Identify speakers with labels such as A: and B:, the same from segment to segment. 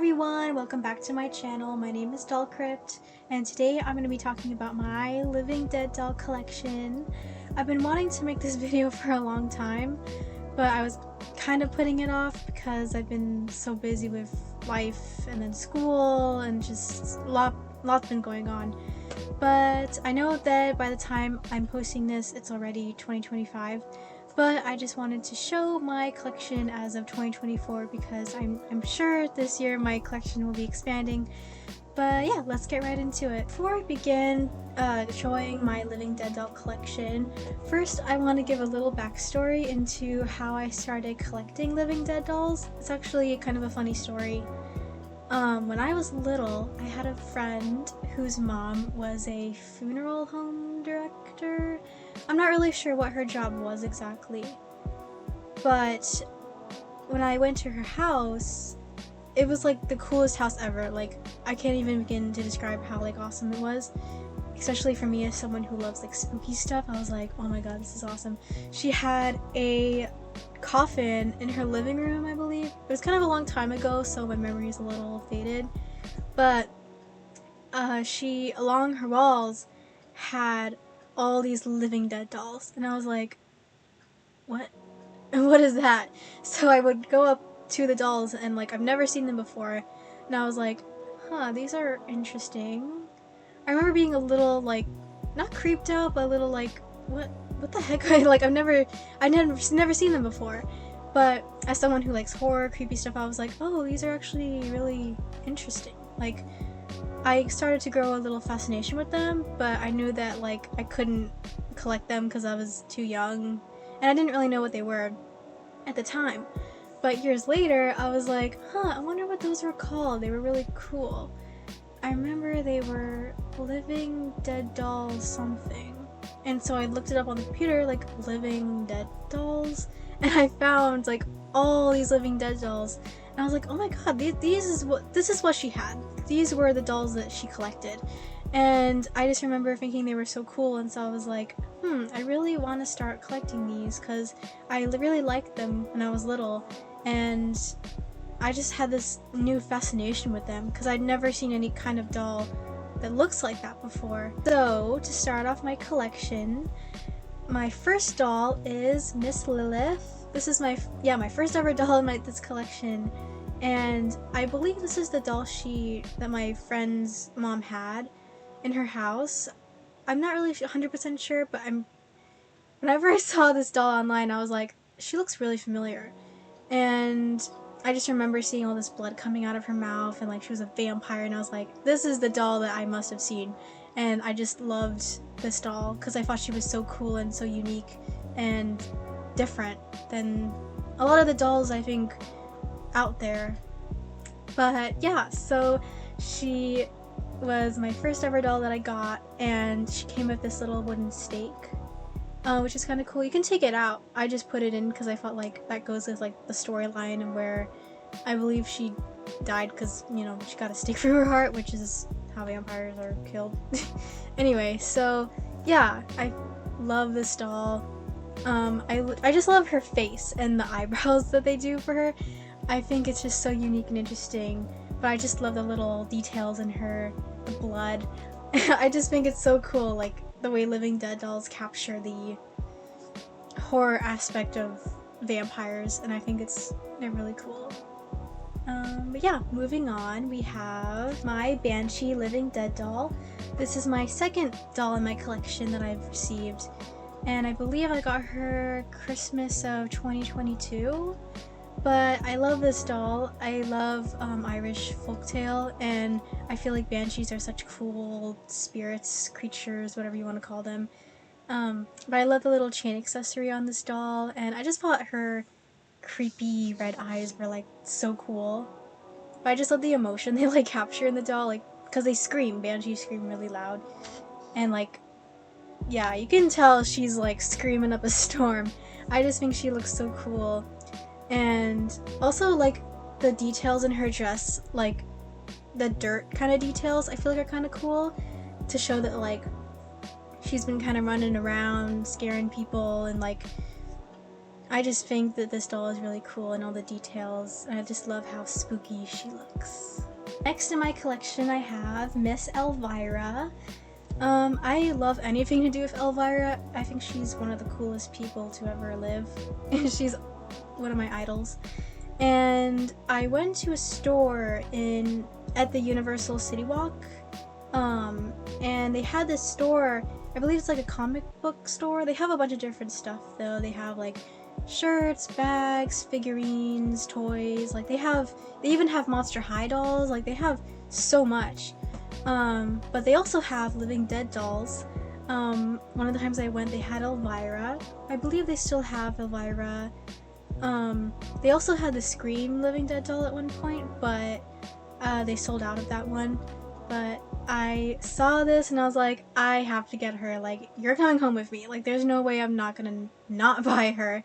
A: everyone, welcome back to my channel. My name is Doll Crypt, and today I'm going to be talking about my Living Dead doll collection. I've been wanting to make this video for a long time, but I was kind of putting it off because I've been so busy with life and then school and just lots been going on. But I know that by the time I'm posting this, it's already 2025. But I just wanted to show my collection as of 2024 because I'm sure this year my collection will be expanding. But yeah, let's get right into it. Before I begin showing my Living Dead doll collection, first I want to give a little backstory into how I started collecting Living Dead dolls. It's actually kind of a funny story. When I was little, I had a friend whose mom was a funeral home director. I'm not really sure what her job was exactly, but when I went to her house, it was like the coolest house ever. Like, I can't even begin to describe how like awesome it was, especially for me as someone who loves like spooky stuff. I was like, oh my god, this is awesome. She had a coffin in her living room, I believe. It was kind of a long time ago, so my memory is a little faded, but she, along her walls, had all these Living Dead dolls, and I was like, what? What is that? So I would go up to the dolls, and like, I've never seen them before, and I was like, huh, these are interesting. I remember being a little like, not creeped out, but a little like, what the heck? Like, I've never seen them before. But as someone who likes horror, creepy stuff, I was like, oh, these are actually really interesting. Like, I started to grow a little fascination with them, but I knew that like I couldn't collect them because I was too young, and I didn't really know what they were at the time. But years later, I was like, huh, I wonder what those were called. They were really cool. I remember they were Living Dead dolls something. And so I looked it up on the computer, like Living Dead dolls, and I found like all these Living Dead dolls, and I was like, oh my god, this is what she had. These were the dolls that she collected, and I just remember thinking they were so cool, and so I was like, I really want to start collecting these because I really liked them when I was little, and I just had this new fascination with them because I'd never seen any kind of doll that looks like that before. So to start off my collection, my first doll is Miss Lilith. This is my first ever doll in this collection, and I believe this is the doll that my friend's mom had in her house. I'm not really 100% sure, but whenever I saw this doll online, I was like, she looks really familiar. And I just remember seeing all this blood coming out of her mouth, and like she was a vampire, and I was like, this is the doll that I must have seen. And I just loved this doll because I thought she was so cool and so unique and different than a lot of the dolls I think out there. But yeah, so she was my first ever doll that I got, and she came with this little wooden stake, which is kind of cool. You can take it out. I just put it in because I felt like that goes with like the storyline and where I believe she died because, you know, she got a stake through her heart, which is how vampires are killed. Anyway, so yeah, I love this doll. I just love her face and the eyebrows that they do for her. I think it's just so unique and interesting, but I just love the little details in her, the blood. I just think it's so cool, like the way Living Dead dolls capture the horror aspect of vampires, and I think they're really cool. But yeah, moving on, we have my Banshee Living Dead doll. This is my second doll in my collection that I've received, and I believe I got her Christmas of 2022. But I love this doll. I love Irish folktale, and I feel like banshees are such cool spirits, creatures, whatever you want to call them. But I love the little chain accessory on this doll, and I just thought her creepy red eyes were like so cool. But I just love the emotion they like capture in the doll, like because they scream. Banshees scream really loud, and like, yeah, you can tell she's like screaming up a storm. I just think she looks so cool. And also, like, the details in her dress, like, the dirt kind of details, I feel like are kind of cool to show that, like, she's been kind of running around, scaring people, and, like, I just think that this doll is really cool and all the details, and I just love how spooky she looks. Next in my collection I have Miss Elvira. I love anything to do with Elvira. I think she's one of the coolest people to ever live. She's one of my idols. And I went to a store at the Universal City Walk, and they had this store, I believe it's like a comic book store. They have a bunch of different stuff though. They have like shirts, bags, figurines, toys, like they even have Monster High dolls, like they have so much. But they also have Living Dead dolls. One of the times I went, they had Elvira. I believe they still have Elvira. They also had the Scream Living Dead doll at one point, but they sold out of that one. But I saw this and I was like, I have to get her. Like, you're coming home with me. Like, there's no way I'm not gonna not buy her.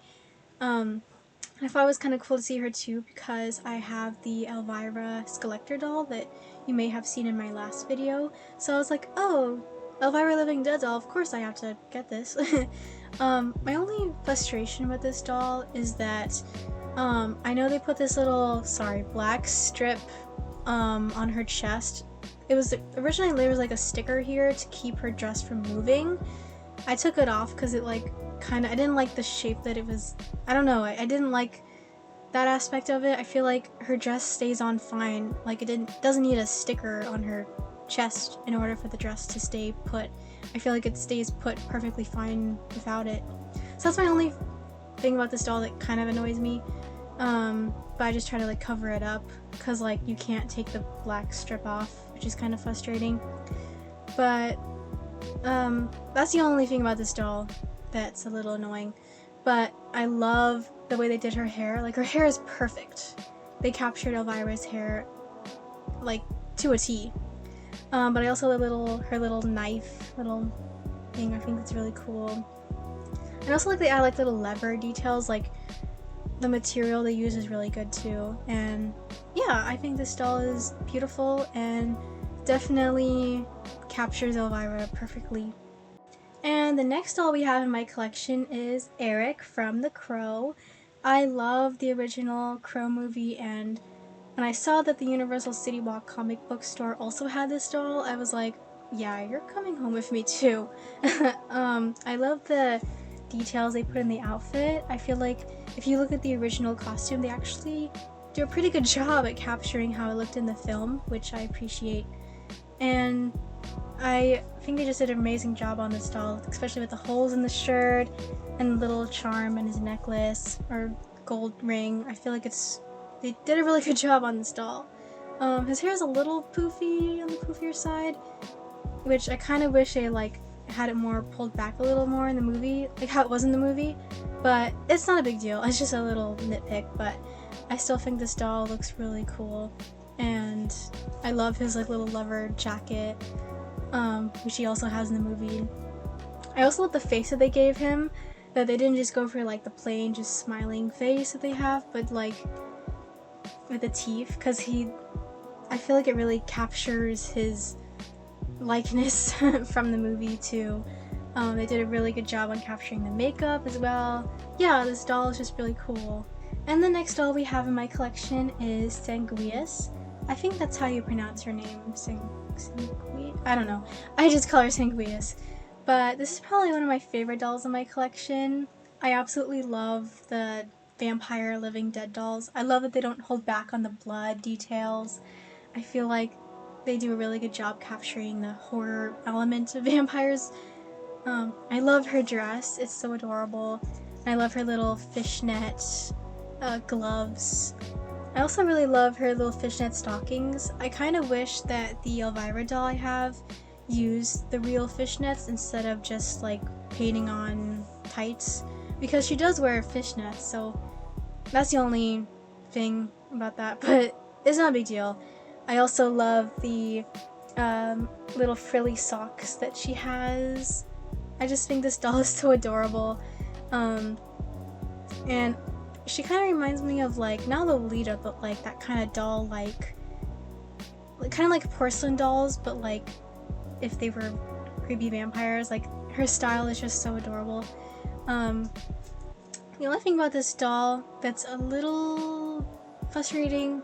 A: I thought it was kind of cool to see her too because I have the Elvira Skeletor doll that you may have seen in my last video. So I was like, oh, Elvira Living Dead doll, of course I have to get this. My only frustration with this doll is that I know they put this little, black strip on her chest. It was originally, there was like a sticker here to keep her dress from moving. I took it off because it like I didn't like the shape that it was. I don't know, I didn't like that aspect of it. I feel like her dress stays on fine. Like it doesn't need a sticker on her chest in order for the dress to stay put. I feel like it stays put perfectly fine without it. So that's my only thing about this doll that kind of annoys me. But I just try to like cover it up because like you can't take the black strip off, which is kind of frustrating. But that's the only thing about this doll that's a little annoying. But I love the way they did her hair. Like, her hair is perfect. They captured Elvira's hair like to a T. But I also love her little knife little thing. I think that's really cool. And also like they add like little lever details, like the material they use is really good too. And yeah, I think this doll is beautiful and definitely captures Elvira perfectly. And the next doll we have in my collection is Eric from The Crow. I love the original Crow movie, and when I saw that the Universal City Walk comic book store also had this doll, I was like, yeah, you're coming home with me too. I love the details they put in the outfit. I feel like if you look at the original costume, they actually do a pretty good job at capturing how it looked in the film, which I appreciate. And I think they just did an amazing job on this doll, especially with the holes in the shirt and the little charm in his necklace or gold ring. I feel like they did a really good job on this doll. His hair is a little poofy on the poofier side, which I kind of wish they like had it more pulled back a little more in the movie, like how it was in the movie. But it's not a big deal. It's just a little nitpick, but I still think this doll looks really cool. And I love his like little leather jacket, which he also has in the movie. I also love the face that they gave him, that they didn't just go for like the plain just smiling face that they have, but like with the teeth, because I feel like it really captures his likeness from the movie too. They did a really good job on capturing the makeup as well. Yeah, this doll is just really cool. And the next doll we have in my collection is Sanguius. I think that's how you pronounce her name. Sanguius? I don't know. I just call her Sanguius. But this is probably one of my favorite dolls in my collection. I absolutely love the vampire Living Dead dolls. I love that they don't hold back on the blood details. I feel like they do a really good job capturing the horror element of vampires. I love her dress. It's so adorable. I love her little fishnet gloves. I also really love her little fishnet stockings. I kind of wish that the Elvira doll I have used the real fishnets instead of just like painting on tights, because she does wear fishnets, so that's the only thing about that, but it's not a big deal. I also love the little frilly socks that she has. I just think this doll is so adorable. And she kind of reminds me of like, not Lolita, but like that kind of doll, like kind of like porcelain dolls, but like if they were creepy vampires. Like, her style is just so adorable. The only thing about this doll that's a little frustrating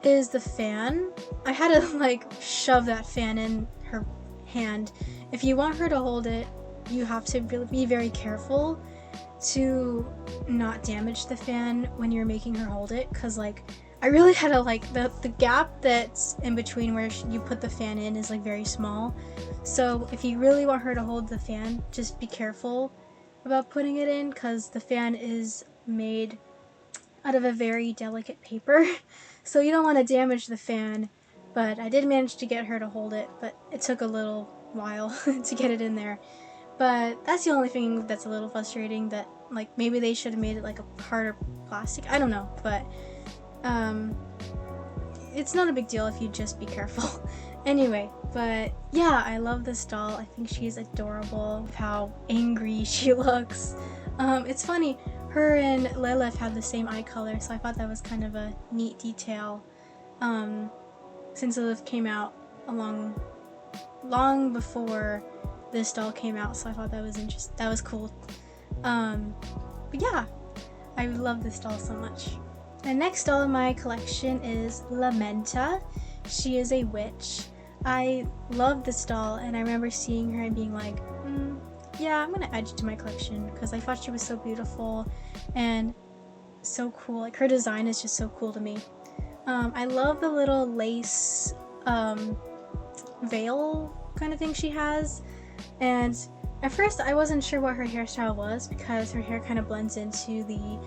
A: is the fan. I had to like shove that fan in her hand. If you want her to hold it, you have to really be very careful to not damage the fan when you're making her hold it, because like I really had to like the gap that's in between where you put the fan in is like very small. So if you really want her to hold the fan, just be careful about putting it in, because the fan is made out of a very delicate paper. So you don't want to damage the fan, but I did manage to get her to hold it, but it took a little while to get it in there. But that's the only thing that's a little frustrating, that like maybe they should have made it like a harder plastic. I don't know, but it's not a big deal if you just be careful. Anyway, but yeah, I love this doll. I think she's adorable, how angry she looks. It's funny, her and Lilith have the same eye color, so I thought that was kind of a neat detail. Since Lilith came out long before this doll came out, so I thought that was interesting. That was cool. But yeah, I love this doll so much. The next doll in my collection is Lamenta. She is a witch. I love this doll, and I remember seeing her and being like, yeah, I'm gonna add you to my collection, because I thought she was so beautiful and so cool. Like, her design is just so cool to me. I love the little lace veil kind of thing she has, and at first I wasn't sure what her hairstyle was because her hair kind of blends into the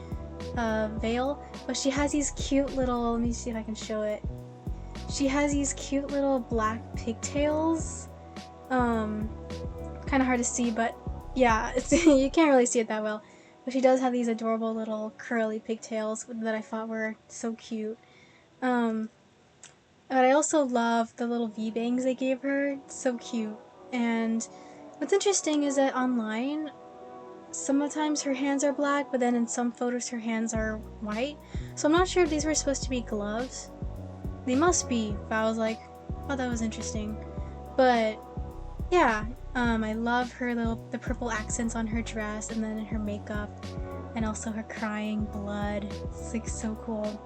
A: veil, but she has these cute little, let me see if I can show it. She has these cute little black pigtails. Kind of hard to see, but yeah, you can't really see it that well. But she does have these adorable little curly pigtails that I thought were so cute. But I also love the little V-bangs they gave her. It's so cute. And what's interesting is that online, sometimes her hands are black, but then in some photos her hands are white. So I'm not sure if these were supposed to be gloves. They must be, but I was like, oh, that was interesting. But yeah, I love her the purple accents on her dress, and then her makeup, and also her crying blood. It's like so cool.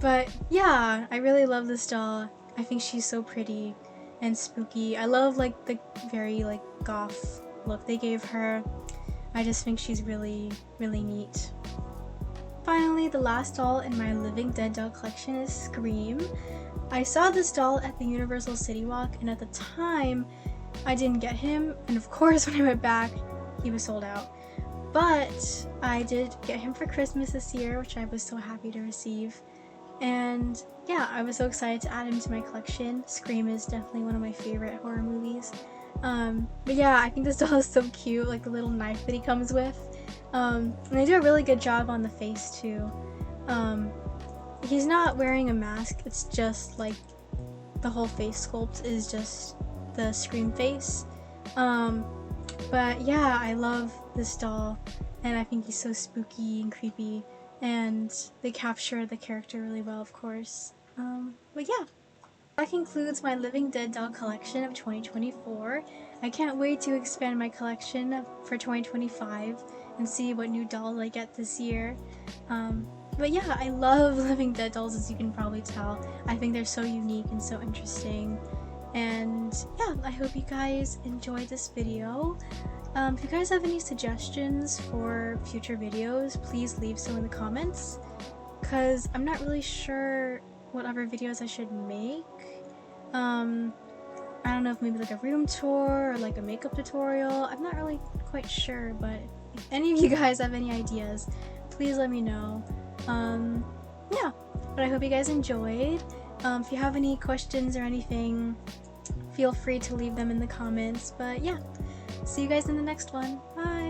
A: But yeah, I really love this doll. I think she's so pretty and spooky. I love like the very like goth look they gave her. I just think she's really, really neat. Finally, the last doll in my Living Dead doll collection is Scream. I saw this doll at the Universal City Walk, and at the time I didn't get him, and of course when I went back he was sold out. But I did get him for Christmas this year, which I was so happy to receive. And yeah, I was so excited to add him to my collection. Scream is definitely one of my favorite horror movies. But yeah, I think this doll is so cute, like the little knife that he comes with. And they do a really good job on the face too. He's not wearing a mask, it's just like the whole face sculpt is just the Scream face. But yeah, I love this doll, and I think he's so spooky and creepy, and they capture the character really well, of course. But yeah, that concludes my Living Dead doll collection of 2024. I can't wait to expand my collection for 2025 and see what new dolls I get this year. But yeah, I love Living Dead dolls, as you can probably tell. I think they're so unique and so interesting. And yeah, I hope you guys enjoyed this video. If you guys have any suggestions for future videos, please leave some in the comments, because I'm not really sure what other videos I should make. I don't know if maybe like a room tour or like a makeup tutorial. I'm not really quite sure, but if any of you guys have any ideas, please let me know. Yeah, but I hope you guys enjoyed. If you have any questions or anything, feel free to leave them in the comments. But yeah, see you guys in the next one. Bye!